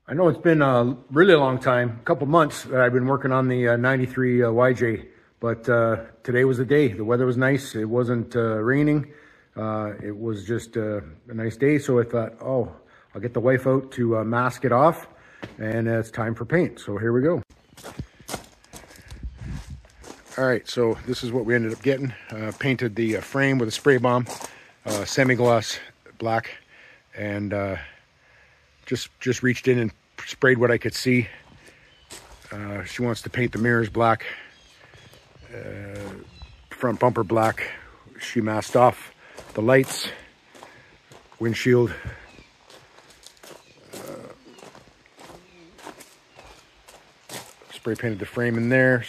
I know it's been a really long time, a couple months that I've been working on the 93 YJ, but today was the day. The weather was nice. It wasn't raining. It was just a nice day. So I thought, oh, I'll get the wife out to mask it off, and it's time for paint. So here we go. All right, so this is what we ended up getting. Painted the frame with a spray bomb, semi-gloss black, and just reached in and sprayed what I could see. She wants to paint the mirrors black, front bumper black. She masked off the lights, windshield, spray painted the frame in there,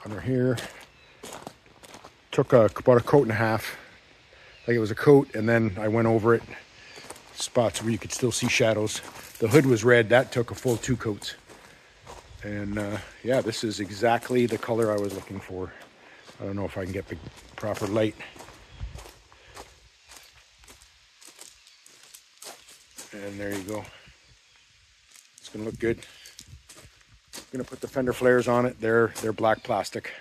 under here. Took about a coat and a half. I think it was a coat, and then I went over it, spots where you could still see shadows. The hood was red. That took a full 2 coats. And yeah, this is exactly the color I was looking for. I don't know if I can get the proper light. And there you go. It's gonna look good. I'm gonna put the fender flares on it. They're black plastic.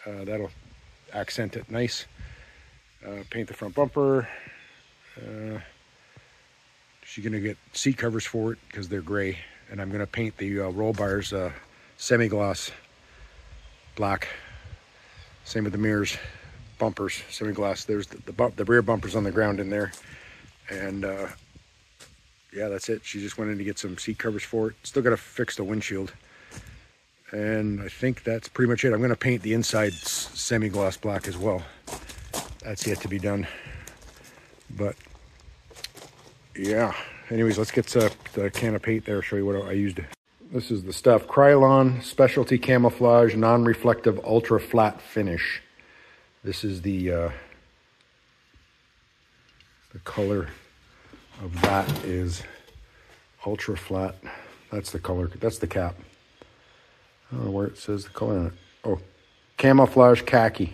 That'll accent it nice. Paint the front bumper. She's gonna get seat covers for it because they're gray, and I'm gonna paint the roll bars semi-gloss black. Same with the mirrors, bumpers, semi-gloss. There's the rear bumpers on the ground in there, and yeah, that's it. She just went in to get some seat covers for it. Still gotta fix the windshield, and I think that's pretty much it. I'm gonna paint the inside semi-gloss black as well. That's yet to be done, but yeah. Anyways, let's get the can of paint there, show you what I used. This is the stuff. Krylon Specialty Camouflage Non-Reflective Ultra Flat Finish. This is the color of that is ultra flat. That's the color. That's the cap. I don't know where it says the color on it. Oh, camouflage khaki.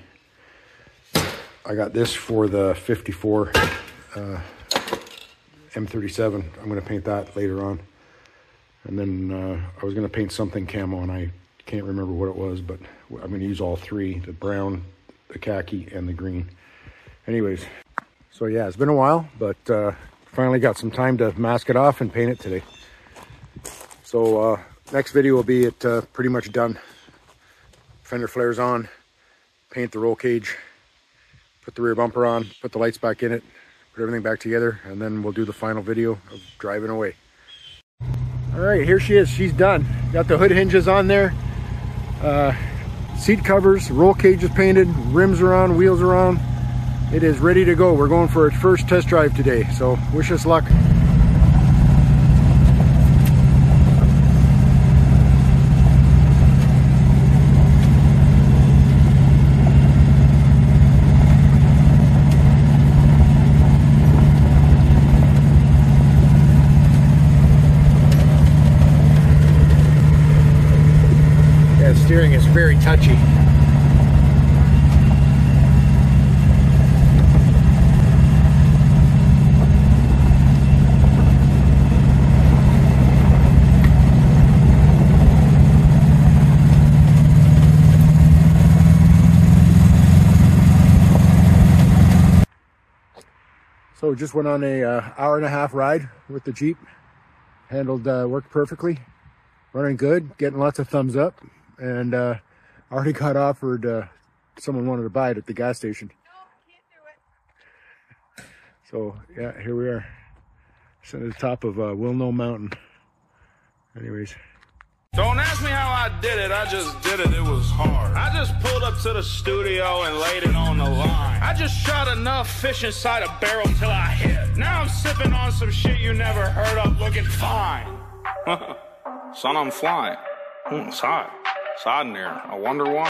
I got this for the 54 M37. I'm going to paint that later on. And then I was going to paint something camo, and I can't remember what it was, but I'm going to use all 3, the brown, the khaki, and the green. Anyways, so yeah, it's been a while, but finally got some time to mask it off and paint it today. So next video will be pretty much done. Fender flares on, paint the roll cage, put the rear bumper on, put the lights back in it, put everything back together, and then we'll do the final video of driving away. All right, here she is. She's done. Got the hood hinges on there, seat covers, roll cage is painted, rims are on, wheels are on. It is ready to go. We're going for its first test drive today, so wish us luck. Steering is very touchy. So just went on a hour-and-a-half ride with the Jeep. Worked perfectly, running good, getting lots of thumbs up. And I already got offered, someone wanted to buy it at the gas station. No, can't do it. So yeah, here we are. Sitting at the top of Wilno Mountain. Anyways. Don't ask me how I did it, I just did it, it was hard. I just pulled up to the studio and laid it on the line. I just shot enough fish inside a barrel till I hit. Now I'm sipping on some shit you never heard of, looking fine. Son, I'm flying. It's hot. It's hot in there. I wonder why.